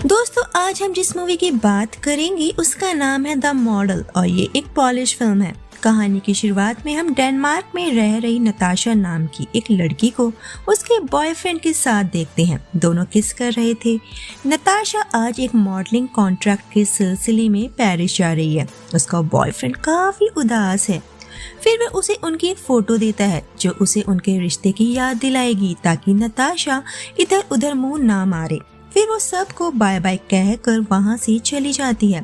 दोस्तों आज हम जिस मूवी की बात करेंगे उसका नाम है द मॉडल और ये एक पॉलिश फिल्म है। कहानी की शुरुआत में हम डेनमार्क में रह रही नताशा नाम की एक लड़की को उसके बॉयफ्रेंड के साथ देखते हैं। दोनों किस कर रहे थे। नताशा आज एक मॉडलिंग कॉन्ट्रैक्ट के सिलसिले में पेरिस जा रही है। उसका बॉयफ्रेंड काफी उदास है। फिर वह उसे उनकी एक फोटो देता है जो उसे उनके रिश्ते की याद दिलाएगी ताकि नताशा इधर उधर मुंह ना मारे। फिर वो सबको बाय बाय कहकर वहाँ से चली जाती है।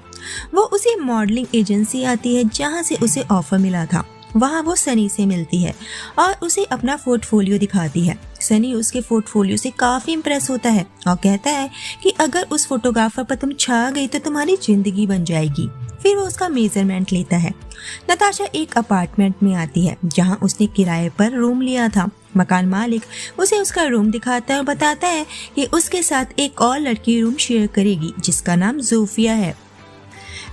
वो उसी मॉडलिंग एजेंसी आती है जहाँ से उसे ऑफर मिला था। वहाँ वो सनी से मिलती है और उसे अपना पोर्टफोलियो दिखाती है। सनी उसके पोर्टफोलियो से काफी इम्प्रेस होता है और कहता है कि अगर उस फोटोग्राफर पर तुम छा गई तो तुम्हारी जिंदगी बन जाएगी। फिर वो उसका मेजरमेंट लेता है। नताशा एक अपार्टमेंट में आती है जहाँ उसने किराए पर रूम लिया था। मकान मालिक उसे उसका रूम दिखाता है और बताता है कि उसके साथ एक और लड़की रूम शेयर करेगी जिसका नाम जोफिया है।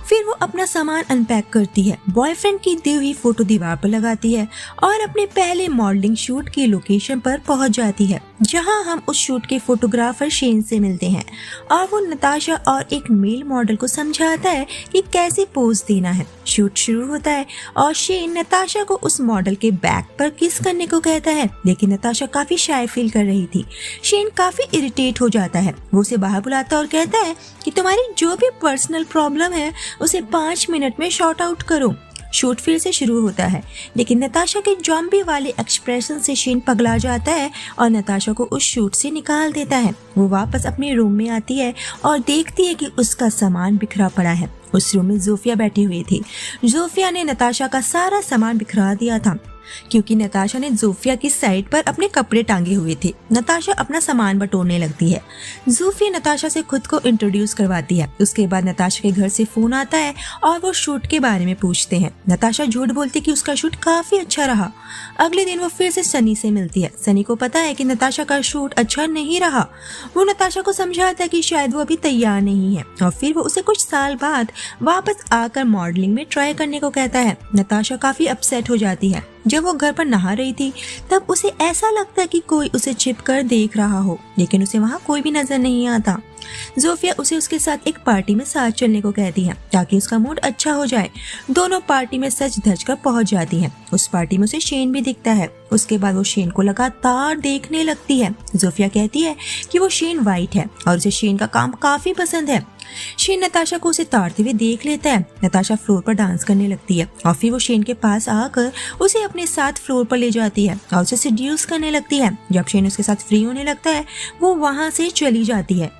फिर वो अपना सामान अनपैक करती है, बॉयफ्रेंड की दी हुई फोटो दीवार पर लगाती है और अपने पहले मॉडलिंग शूट की लोकेशन पर पहुंच जाती है जहां हम उस शूट के फोटोग्राफर शेन से मिलते हैं और वो नताशा और एक मेल मॉडल को समझाता है कि कैसे पोज देना है। शूट शुरू होता है और शेन नताशा को उस मॉडल के बैक पर किस करने को कहता है, लेकिन नताशा काफी शाय फील कर रही थी। शेन काफी इरिटेट हो जाता है। वो उसे बाहर बुलाता है और कहता है कि तुम्हारी जो भी पर्सनल प्रॉब्लम है उसे 5 मिनट में शॉर्ट आउट करो। शूट फिर से शुरू होता है लेकिन नताशा के जॉम्बी वाले एक्सप्रेशन से शेन पगला जाता है और नताशा को उस शूट से निकाल देता है। वो वापस अपने रूम में आती है और देखती है कि उसका सामान बिखरा पड़ा है। उस रूम में जोफिया बैठी हुई थी। जोफिया ने नताशा का सारा सामान बिखरा दिया था क्योंकि नताशा ने जोफिया की साइड पर अपने कपड़े टांगे हुए थे। नताशा अपना सामान बटोरने लगती है। जोफिया नताशा से खुद को इंट्रोड्यूस करवाती है। उसके बाद नताशा के घर से फोन आता है और वो शूट के बारे में पूछते हैं। नताशा झूठ बोलती कि उसका शूट काफी अच्छा रहा। अगले दिन वो फिर से सनी से मिलती है। सनी को पता है कि नताशा का शूट अच्छा नहीं रहा। वो नताशा को समझाता है कि शायद वो अभी तैयार नहीं है और फिर वो उसे कुछ साल बाद वापस आकर मॉडलिंग में ट्राई करने को कहता है। नताशा काफी अपसेट हो जाती है। जब वो घर पर नहा रही थी तब उसे ऐसा लगता है कि कोई उसे छिपकर देख रहा हो, लेकिन उसे वहाँ कोई भी नजर नहीं आता। जोफिया उसे उसके साथ एक पार्टी में साथ चलने को कहती है ताकि उसका मूड अच्छा हो जाए। दोनों पार्टी में सज धज कर पहुंच जाती हैं। उस पार्टी में उसे शेन भी दिखता है। उसके बाद वो शेन को लगातार देखने लगती है। जोफिया कहती है कि वो शेन वाइट है और उसे शेन का काम काफी पसंद है। शेन नताशा को उसे ताड़ते हुए देख लेता है। नताशा फ्लोर पर डांस करने लगती है और फिर वो शेन के पास आकर उसे अपने साथ फ्लोर पर ले जाती है और उसे सेड्यूस करने लगती है। जब शेन उसके साथ फ्री होने लगता है वो वहां से चली जाती है।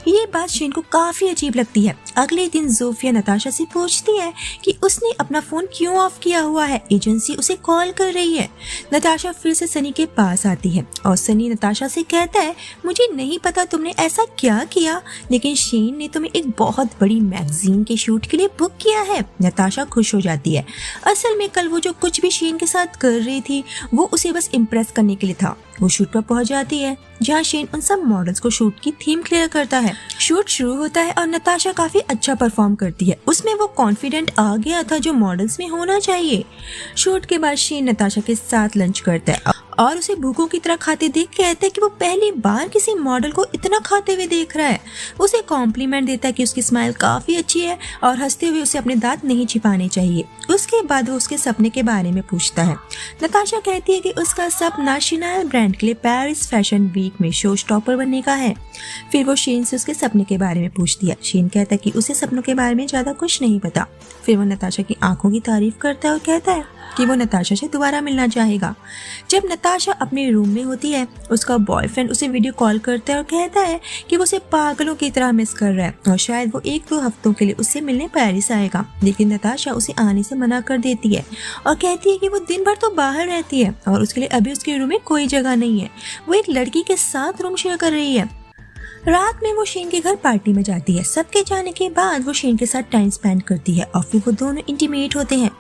ये बात शेन को काफी अजीब लगती है। अगले दिन जोफिया नताशा से पूछती है कि उसने अपना फोन क्यों ऑफ किया हुआ है, एजेंसी उसे कॉल कर रही है। नताशा फिर से सनी के पास आती है और सनी नताशा से कहता है मुझे नहीं पता तुमने ऐसा क्या किया, लेकिन शेन ने तुम्हें एक बहुत बड़ी मैगजीन के शूट के लिए बुक किया है। नताशा खुश हो जाती है। असल में कल वो जो कुछ भी शेन के साथ कर रही थी वो उसे बस इम्प्रेस करने के लिए था। वो शूट पर पहुंच जाती है जहाँ शेन उन सब मॉडल्स को शूट की थीम क्लियर करता है। शूट शुरू होता है और नताशा काफी अच्छा परफॉर्म करती है। उसमें वो कॉन्फिडेंट आ गया था जो मॉडल्स में होना चाहिए। शूट के बाद शेन नताशा के साथ लंच करता है और उसे भूखों की तरह खाते देख कहता है कि वो पहली बार किसी मॉडल को इतना खाते हुए देख रहा है। उसे कॉम्प्लीमेंट देता है कि उसकी स्माइल काफी अच्छी है और हंसते हुए उसे अपने दांत नहीं छिपाने चाहिए। उसके बाद वो उसके सपने के बारे में पूछता है। नताशा कहती है कि उसका सपना शैनल ब्रांड के लिए पेरिस फैशन वीक में शो स्टॉपर बनने का है। फिर वो शेन से उसके सपने के बारे में पूछती है। शेन कहता है कि उसे सपनों के बारे में ज्यादा कुछ नहीं पता। फिर वो नताशा की आंखों की तारीफ करता है और कहता है कि वो नताशा से दोबारा मिलना चाहेगा। जब नताशा अपने रूम में होती है उसका बॉयफ्रेंड उसे वीडियो कॉल करता है और कहता है कि वो उसे पागलों की तरह मिस कर रहा है और शायद वो 1-2 हफ्तों के लिए उससे मिलने पेरिस आएगा, लेकिन नताशा उसे आने से मना कर देती है और कहती है कि वो दिन भर तो बाहर रहती है और उसके लिए अभी उसके रूम में कोई जगह नहीं है। वो एक लड़की के साथ रूम शेयर कर रही है। रात में वो शेन के घर पार्टी में जाती है। सबके जाने के बाद वो शेन के साथ टाइम स्पेंड करती है और फिर वो दोनों इंटीमेट होते हैं।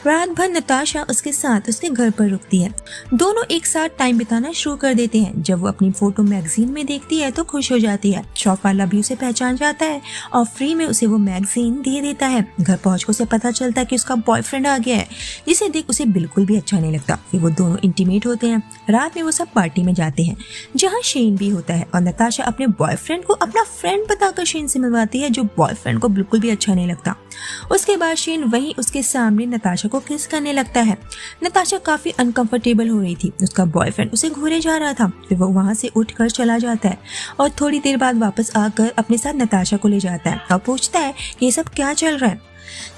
रात भर नताशा उसके साथ उसके घर पर रुकती है। दोनों एक साथ टाइम बिताना शुरू कर देते हैं। जब वो अपनी फोटो मैगजीन में देखती है तो खुश हो जाती है। शॉप वाला भी उसे पहचान जाता है और फ्री में उसे वो मैगजीन दे देता है। घर पहुंचकर उसे पता चलता है कि उसका बॉयफ्रेंड आ गया है, जिसे देख उसे बिल्कुल भी अच्छा नहीं लगता। फिर वो दोनों इंटीमेट होते हैं। रात में वो सब पार्टी में जाते हैं जहाँ शेन भी होता है और नताशा अपने बॉयफ्रेंड को अपना फ्रेंड बताकर शेन से मिलवाती है, जो बॉयफ्रेंड को बिल्कुल भी अच्छा नहीं लगता। उसके बाद शेन वहीं उसके सामने नताशा को किस करने लगता है। नताशा काफी अनकंफर्टेबल हो रही थी। उसका बॉयफ्रेंड उसे घूरे जा रहा था। फिर वो वहां से उठकर चला जाता है और थोड़ी देर बाद वापस आकर अपने साथ नताशा को ले जाता है और पूछता है कि ये सब क्या चल रहा है।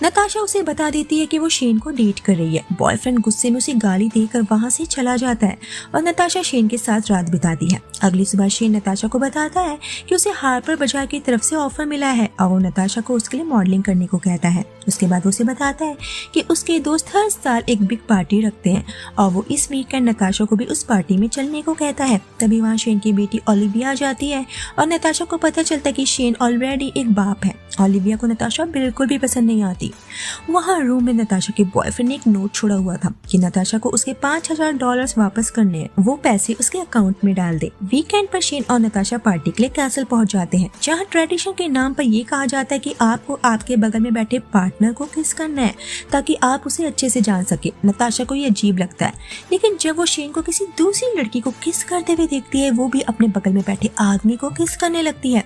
नताशा उसे बता देती है कि वो शेन को डेट कर रही है। बॉयफ्रेंड गुस्से में उसे गाली देकर वहां से चला जाता है और नताशा शेन के साथ रात बिताती है। अगली सुबह शेन नताशा को बताता है कि उसे हार्पर बाजार की तरफ से ऑफर मिला है और वो नताशा को उसके लिए मॉडलिंग करने को कहता है। उसके बाद उसे बताता है कि उसके दोस्त हर साल एक बिग पार्टी रखते हैं और वो इस वीकेंड नताशा को भी उस पार्टी में चलने को कहता है। तभी वहाँ शेन की बेटी ओलिविया आ जाती है और नताशा को पता चलता है कि शेन ऑलरेडी एक बाप है। ओलिविया को नताशा बिल्कुल भी पसंद नहीं आती। वहाँ रूम में नताशा के बॉयफ्रेंड ने एक नोट छोड़ा हुआ था कि नताशा को उसके $5000 वापस करने हैं, वो पैसे उसके अकाउंट में डाल दे। वीकेंड पर शेन और नताशा पार्टी के लिए कैसल पहुंच जाते हैं, जहाँ ट्रेडिशन के नाम पर ये कहा जाता है कि आपको आपके बगल में बैठे पार्टनर को किस करना है ताकि आप उसे अच्छे से जान सके। नताशा को ये अजीब लगता है, लेकिन जब वो शेन को किसी दूसरी लड़की को किस करते हुए देखती है, वो भी अपने बगल में बैठे आदमी को किस करने लगती है।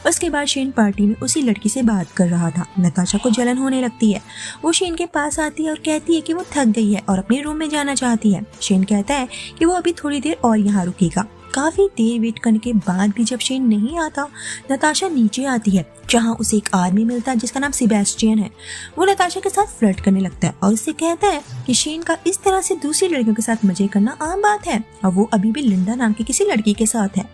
उसके बाद शेन पार्टी में उसी लड़की से बात कर रहा था। नताशा को जलन होने लगती है। वो शेन के पास आती है और कहती है कि वो थक गई है और अपने रूम में जाना चाहती है। शेन कहता है कि वो अभी थोड़ी देर और यहाँ रुकेगा। काफी देर वेट करने के बाद भी जब शेन नहीं आता, नताशा नीचे आती है, जहाँ उसे एक आदमी मिलता है जिसका नाम सेबेस्टियन है। वो नताशा के साथ फ्लर्ट करने लगता है और उससे कहता है कि शेन का इस तरह से दूसरी लड़कियों के साथ मजे करना आम बात है और वो अभी भी लिंडा नाम की किसी लड़की के साथ है।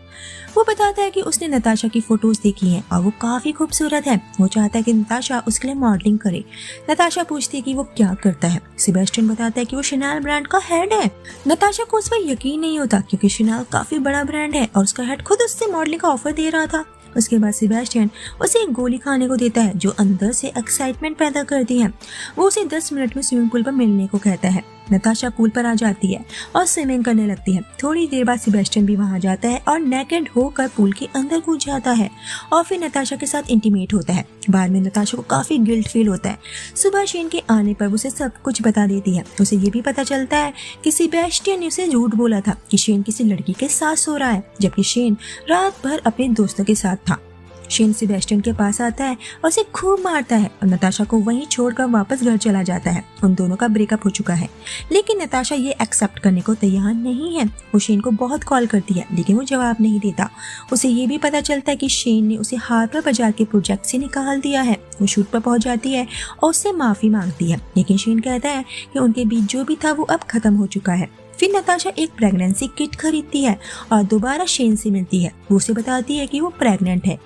वो बताता है कि उसने नताशा की फोटोज देखी हैं और वो काफी खूबसूरत है। वो चाहता है कि नताशा उसके लिए मॉडलिंग करे। नताशा पूछती है कि वो क्या करता है। सेबेस्टियन बताता है कि वो शनेल ब्रांड का हेड है। नताशा को उस पर यकीन नहीं होता क्योंकि शनेल काफी बड़ा ब्रांड है और उसका हेड खुद उससे मॉडलिंग का ऑफर दे रहा था। उसके बाद सेबेस्टियन उसे एक गोली खाने को देता है जो अंदर से एक्साइटमेंट पैदा करती है। वो उसे 10 मिनट में स्विमिंग पूल पर मिलने को कहता है। नताशा पूल पर आ जाती है और स्विमिंग करने लगती है। थोड़ी देर बाद सेबेस्टियन भी वहां जाता है और नेकेड होकर पूल के अंदर कूद जाता है और फिर नताशा के साथ इंटीमेट होता है। बाद में नताशा को काफी गिल्ट फील होता है। सुबह शेन के आने पर उसे सब कुछ बता देती है। उसे ये भी पता चलता है कि सेबेस्टियन ने उसे झूठ बोला था कि शेन किसी लड़की के साथ सो रहा है, जबकि शेन रात भर अपने दोस्तों के साथ था। शेन सेबेस्टियन के पास आता है और उसे खूब मारता है और नताशा को वहीं छोड़कर वापस घर चला जाता है। उन दोनों का ब्रेकअप हो चुका है, लेकिन नताशा ये एक्सेप्ट करने को तैयार नहीं है। वो शेन को बहुत कॉल करती है, लेकिन वो जवाब नहीं देता। उसे ये भी पता चलता है कि शेन ने उसे हार्पर बाजार के प्रोजेक्ट से निकाल दिया है। वो शूट पर पहुंच जाती है और उससे माफी मांगती है, लेकिन शेन कहता है कि उनके बीच जो भी था वो अब खत्म हो चुका है। फिर नताशा एक प्रेगनेंसी किट खरीदती है और दोबारा शेन से मिलती है। वो उसे बताती है कि वो प्रेग्नेंट है।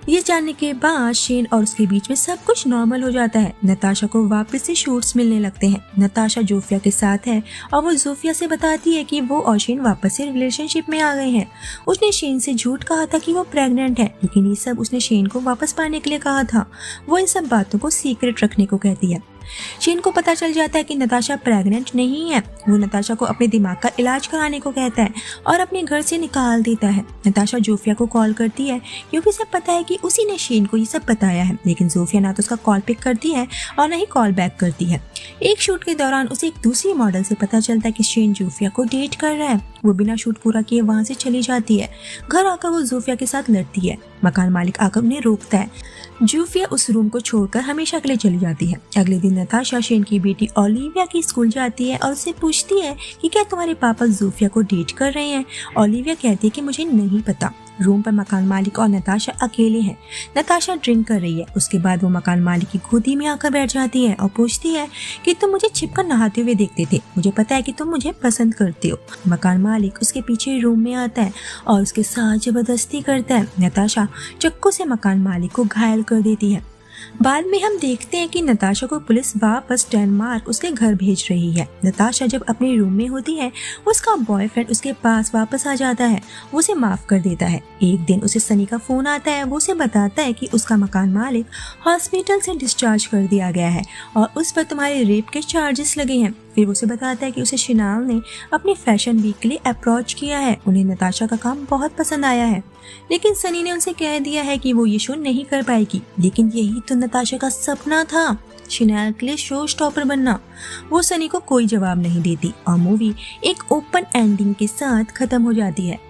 ये जानने के बाद शेन और उसके बीच में सब कुछ नॉर्मल हो जाता है। नताशा को वापस से शूट्स मिलने लगते हैं। नताशा जोफिया के साथ है और वो जोफिया से बताती है कि वो और शेन वापस से रिलेशनशिप में आ गए हैं। उसने शेन से झूठ कहा था कि वो प्रेग्नेंट है, लेकिन ये सब उसने शेन को वापस पाने के लिए कहा था। वो इन सब बातों को सीक्रेट रखने को कहती है। शेन को पता चल जाता है कि नताशा प्रेग्नेंट नहीं है। वो नताशा को अपने दिमाग का इलाज कराने को कहता है और अपने घर से निकाल देता है। नताशा जोफिया को कॉल करती है क्योंकि उसे पता है कि उसी ने शेन को ये सब बताया है, लेकिन जोफिया ना तो उसका कॉल पिक करती है और न ही कॉल बैक करती है। एक शूट के दौरान उसे एक दूसरी मॉडल से पता चलता है कि शेन जोफिया को डेट कर रहा है। वो बिना शूट पूरा किए वहाँ से चली जाती है। घर आकर वो जोफिया के साथ लड़ती है। मकान मालिक आकर उन्हें रोकता है। जोफिया उस रूम को छोड़कर हमेशा के लिए चली जाती है। अगले दिन नताशा शेन की बेटी ओलिविया की स्कूल जाती है और उससे पूछती है कि क्या तुम्हारे पापा जोफिया को डेट कर रहे हैं। ओलिविया कहती है कि मुझे नहीं पता। रूम पर मकान मालिक और नताशा अकेले हैं। नताशा ड्रिंक कर रही है। उसके बाद वो मकान मालिक की गोदी में आकर बैठ जाती है और पूछती है कि तुम मुझे छिपकर नहाते हुए देखते थे, मुझे पता है कि तुम मुझे पसंद करते हो। मकान मालिक उसके पीछे रूम में आता है और उसके साथ जबरदस्ती करता है। नताशा चक्कू से मकान मालिक को घायल कर देती है। बाद में हम देखते हैं कि नताशा को पुलिस वापस डेनमार्क उसके घर भेज रही है। नताशा जब अपने रूम में होती है, उसका बॉयफ्रेंड उसके पास वापस आ जाता है, वो उसे माफ कर देता है। एक दिन उसे सनी का फोन आता है, वो उसे बताता है कि उसका मकान मालिक हॉस्पिटल से डिस्चार्ज कर दिया गया है और उस पर तुम्हारे रेप के चार्जेस लगे हैं। फिर वो उसे बताता है कि उसे शिनाल ने अपनी फैशन वीक के लिए अप्रोच किया है, उन्हें नताशा का काम बहुत पसंद आया है, लेकिन सनी ने उनसे कह दिया है कि वो ये शो नहीं कर पाएगी। लेकिन यही तो नताशा का सपना था, शिनाल के लिए शो स्टॉपर बनना। वो सनी को कोई जवाब नहीं देती और मूवी एक ओपन एंडिंग के साथ खत्म हो जाती है।